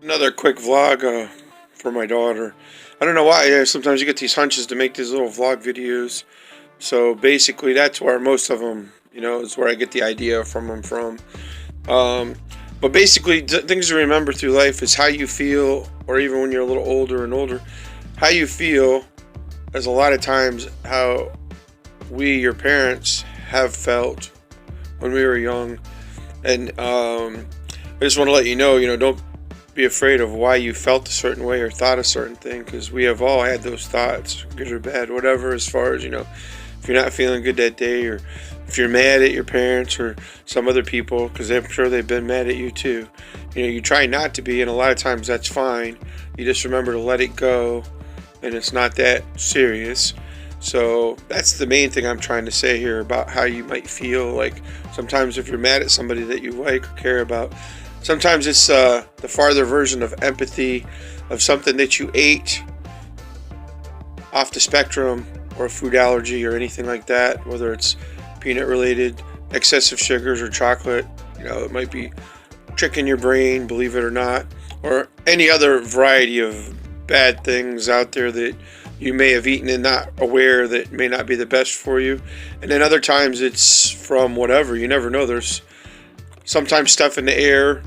Another quick vlog for my daughter. I don't know why. Sometimes you get these hunches to make these little vlog videos. So basically, that's where most of them, is where I get the idea from them from. Um, but basically, things to remember through life is how you feel, or even when you're a little older and older, how you feel is a lot of times how we, your parents, have felt when we were young. And I just want to let don't be afraid of why you felt a certain way or thought a certain thing, because we have all had those thoughts, good or bad, whatever, as far as, if you're not feeling good that day, or if you're mad at your parents or some other people, because I'm sure they've been mad at you too. You try not to be, and a lot of times that's fine. You just remember to let it go, and it's not that serious. So that's the main thing I'm trying to say here about how you might feel. Like sometimes if you're mad at somebody that you like or care about, sometimes it's the farther version of empathy of something that you ate off the spectrum, or a food allergy or anything like that, whether it's peanut related, excessive sugars or chocolate. It might be tricking your brain, believe it or not, or any other variety of bad things out there that you may have eaten and not aware that may not be the best for you. And then other times it's from whatever. You never know. There's sometimes stuff in the air.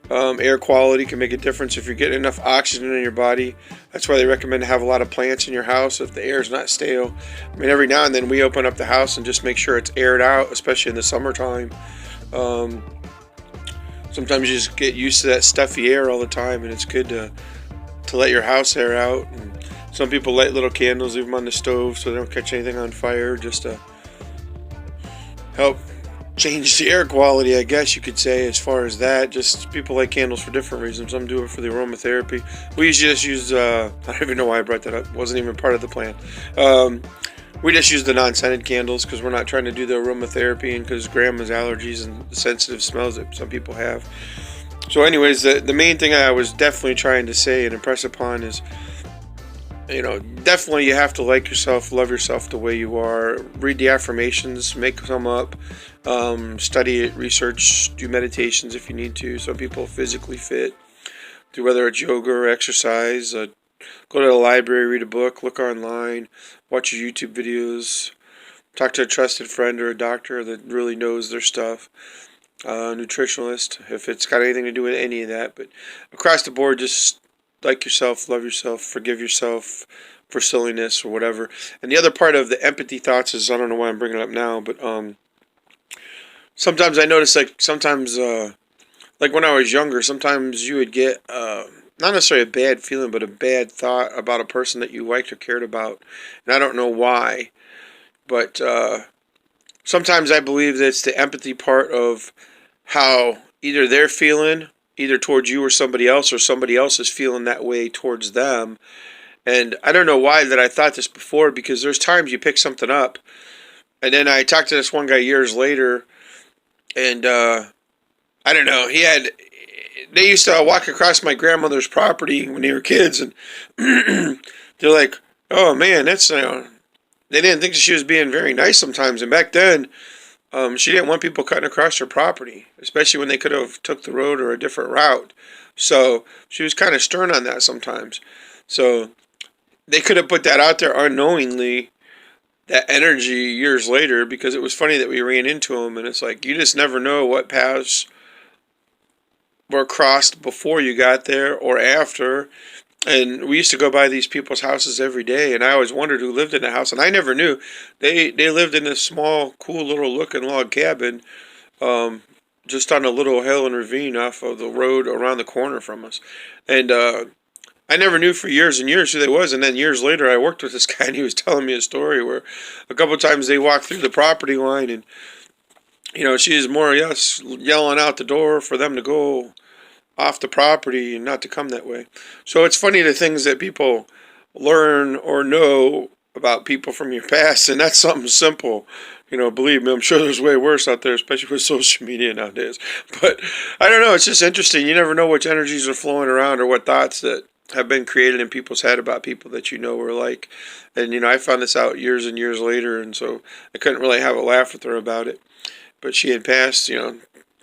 Air quality can make a difference if you're getting enough oxygen in your body. That's why they recommend to have a lot of plants in your house if the air is not stale. I mean, every now and then we open up the house and just make sure it's aired out, especially in the summertime. Sometimes you just get used to that stuffy air all the time, and it's good to let your house air out. And some people light little candles, leave them on the stove so they don't catch anything on fire, just to help change the air quality, I guess you could say, as far as that. Just people like candles for different reasons. Some do it for the aromatherapy. We usually just use, I don't even know why I brought that up. It wasn't even part of the plan. We just use the non-scented candles because we're not trying to do the aromatherapy, and because grandma's allergies and the sensitive smells that some people have. So anyways, the main thing I was definitely trying to say and impress upon is, definitely you have to like yourself, love yourself the way you are. Read the affirmations, make some up, study it, research, do meditations if you need to. Some people physically fit, do whether it's yoga or exercise. Go to the library, read a book, look online, watch your YouTube videos, talk to a trusted friend or a doctor that really knows their stuff. Nutritionalist, if it's got anything to do with any of that. But across the board, just like yourself, love yourself, forgive yourself for silliness or whatever. And the other part of the empathy thoughts is, I don't know why I'm bringing it up now, but sometimes I notice, like sometimes, like when I was younger, sometimes you would get not necessarily a bad feeling, but a bad thought about a person that you liked or cared about, and I don't know why, but sometimes I believe that it's the empathy part of how either they're feeling, either towards you or somebody else is feeling that way towards them. And I don't know why that I thought this before, because there's times you pick something up, and then I talked to this one guy years later, and I don't know, they used to walk across my grandmother's property when they were kids, and they're like, oh man, that's, they didn't think that she was being very nice sometimes, and back then, she didn't want people cutting across her property, especially when they could have took the road or a different route. So she was kind of stern on that sometimes. So they could have put that out there unknowingly, that energy, years later, because it was funny that we ran into them, and it's like, you just never know what paths were crossed before you got there or after. And we used to go by these people's houses every day, and I always wondered who lived in the house, and I never knew. They lived in this small, cool little looking log cabin, just on a little hill and ravine off of the road around the corner from us. And I never knew for years and years who they was, and then years later I worked with this guy, and he was telling me a story where a couple of times they walked through the property line, and she was more or less yelling out the door for them to go off the property and not to come that way. So it's funny the things that people learn or know about people from your past, and that's something simple. Believe me, I'm sure there's way worse out there, especially with social media nowadays. But I don't know, it's just interesting. You never know which energies are flowing around or what thoughts that have been created in people's head about people that were like. And I found this out years and years later, and so I couldn't really have a laugh with her about it. But she had passed,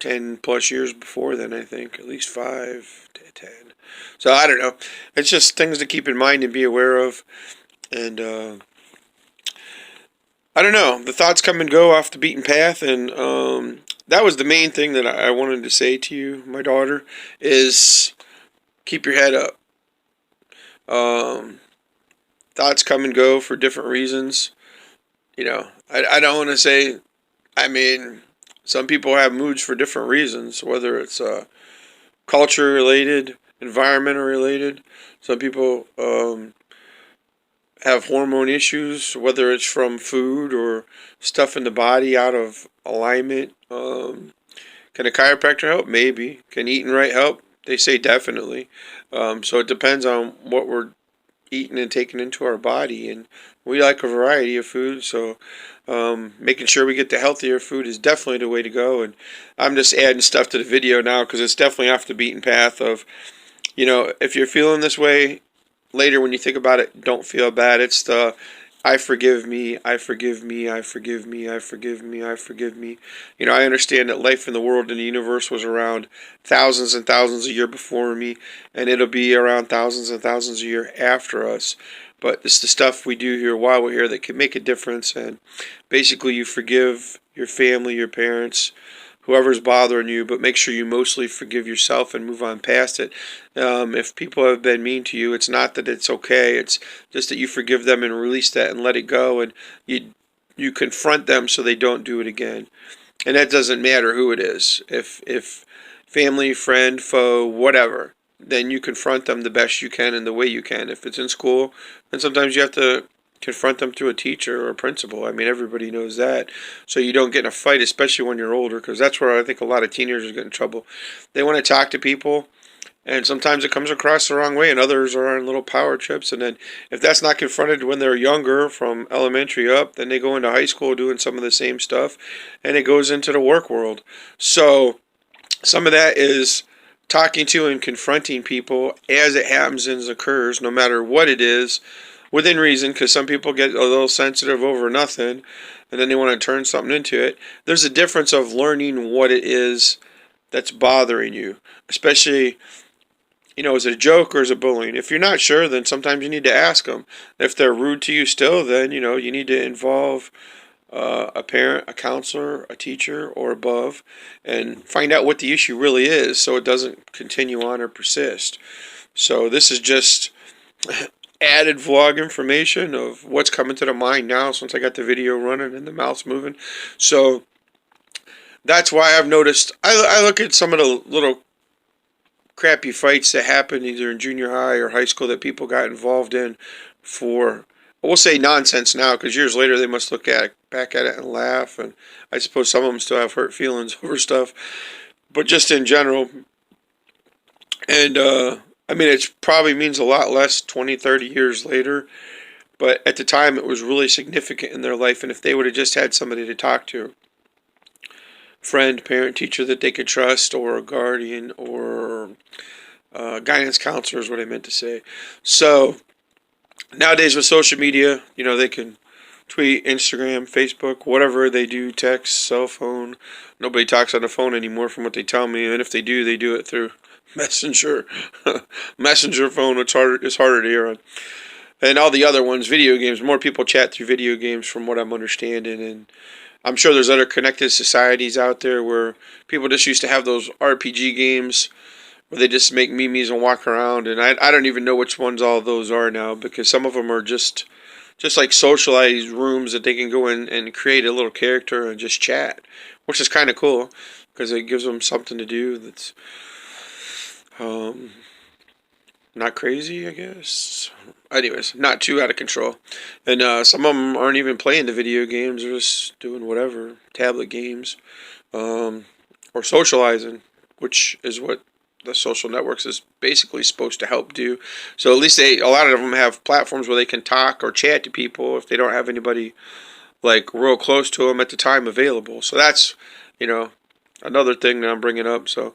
10 plus years before then, I think. At least 5 to 10. So I don't know. It's just things to keep in mind and be aware of. And I don't know. The thoughts come and go off the beaten path. And that was the main thing that I wanted to say to you, my daughter, is keep your head up. Thoughts come and go for different reasons. I don't want to say, I mean, some people have moods for different reasons, whether it's culture related, environmental related. Some people have hormone issues, whether it's from food or stuff in the body out of alignment. Can a chiropractor help? Maybe. Can eating right help? They say definitely. So it depends on what we're eating and taking into our body, and we like a variety of food, so making sure we get the healthier food is definitely the way to go. And I'm just adding stuff to the video now because it's definitely off the beaten path of, if you're feeling this way later when you think about it, don't feel bad. It's the I forgive me, I forgive me, I forgive me, I forgive me, I forgive me. I understand that life in the world and the universe was around thousands and thousands a year before me, and it'll be around thousands and thousands a year after us. But it's the stuff we do here while we're here that can make a difference. And basically, you forgive your family, your parents, whoever's bothering you, but make sure you mostly forgive yourself and move on past it. If people have been mean to you, it's not that it's okay. It's just that you forgive them and release that and let it go, and you confront them so they don't do it again. And that doesn't matter who it is. If family, friend, foe, whatever, then you confront them the best you can and the way you can. If it's in school, then sometimes you have to confront them to a teacher or a principal. I mean, everybody knows that. So you don't get in a fight, especially when you're older, because that's where I think a lot of teenagers get in trouble. They want to talk to people, and sometimes it comes across the wrong way, and others are on little power trips. And then if that's not confronted when they're younger, from elementary up, then they go into high school doing some of the same stuff, and it goes into the work world. So some of that is talking to and confronting people as it happens and occurs, no matter what it is, within reason, because some people get a little sensitive over nothing, and then they want to turn something into it. There's a difference of learning what it is that's bothering you, especially, is it a joke or is it bullying? If you're not sure, then sometimes you need to ask them. If they're rude to you still, then, you need to involve a parent, a counselor, a teacher, or above, and find out what the issue really is so it doesn't continue on or persist. So this is just added vlog information of what's coming to the mind now since I got the video running and the mouth's moving. So that's why I've noticed, I look at some of the little crappy fights that happen either in junior high or high school that people got involved in for, we'll say nonsense now, because years later they must look back at it and laugh, and I suppose some of them still have hurt feelings over stuff, but just in general. And I mean, it probably means a lot less 20, 30 years later, but at the time it was really significant in their life, and if they would have just had somebody to talk to, friend, parent, teacher that they could trust, or a guardian, or guidance counselor is what I meant to say. So nowadays with social media, they can tweet, Instagram, Facebook, whatever they do, text, cell phone. Nobody talks on the phone anymore from what they tell me, and if they do it through Messenger, Messenger phone, it's harder to hear on. And all the other ones, video games, more people chat through video games from what I'm understanding, and I'm sure there's other connected societies out there where people just used to have those RPG games where they just make memes and walk around, and I don't even know which ones all those are now, because some of them are just like socialized rooms that they can go in and create a little character and just chat, which is kind of cool because it gives them something to do that's not crazy, I guess. Anyways, not too out of control. And some of them aren't even playing the video games. They're just doing whatever, tablet games, or socializing, which is what the social networks is basically supposed to help do. So at least a lot of them have platforms where they can talk or chat to people if they don't have anybody like real close to them at the time available. So that's, another thing that I'm bringing up. So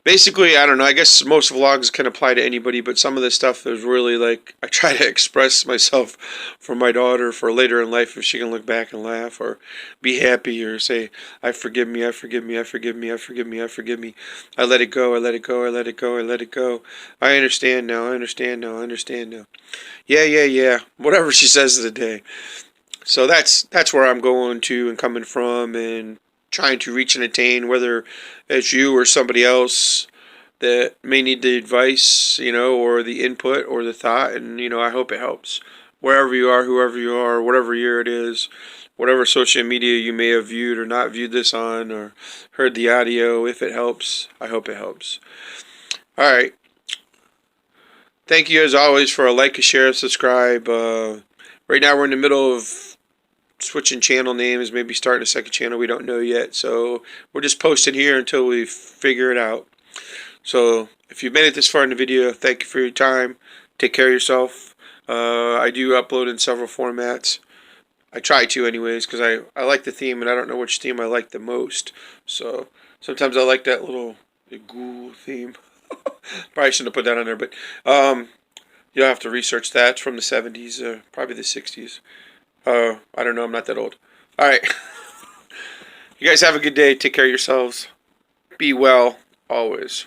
basically, I don't know. I guess most vlogs can apply to anybody, but some of this stuff is really like I try to express myself for my daughter for later in life if she can look back and laugh or be happy or say, I forgive me, I forgive me, I forgive me, I forgive me, I forgive me. I let it go, I let it go, I let it go, I let it go. I understand now, I understand now, I understand now. Yeah, yeah, yeah. Whatever she says of the day. So that's where I'm going to and coming from and trying to reach and attain, whether it's you or somebody else that may need the advice, or the input or the thought, and I hope it helps. Wherever you are, whoever you are, whatever year it is, whatever social media you may have viewed or not viewed this on or heard the audio, if it helps, I hope it helps. All right. Thank you as always for a like, a share, subscribe. Right now we're in the middle of switching channel names, maybe starting a second channel. We don't know yet. So we're just posting here until we figure it out. So if you've made it this far in the video, thank you for your time. Take care of yourself. I do upload in several formats. I try to anyways because I like the theme and I don't know which theme I like the most. So sometimes I like that little ghoul theme. Probably shouldn't have put that on there, but you'll have to research that. It's from the 70s, probably the 60s. I don't know. I'm not that old. All right. You guys have a good day. Take care of yourselves. Be well always.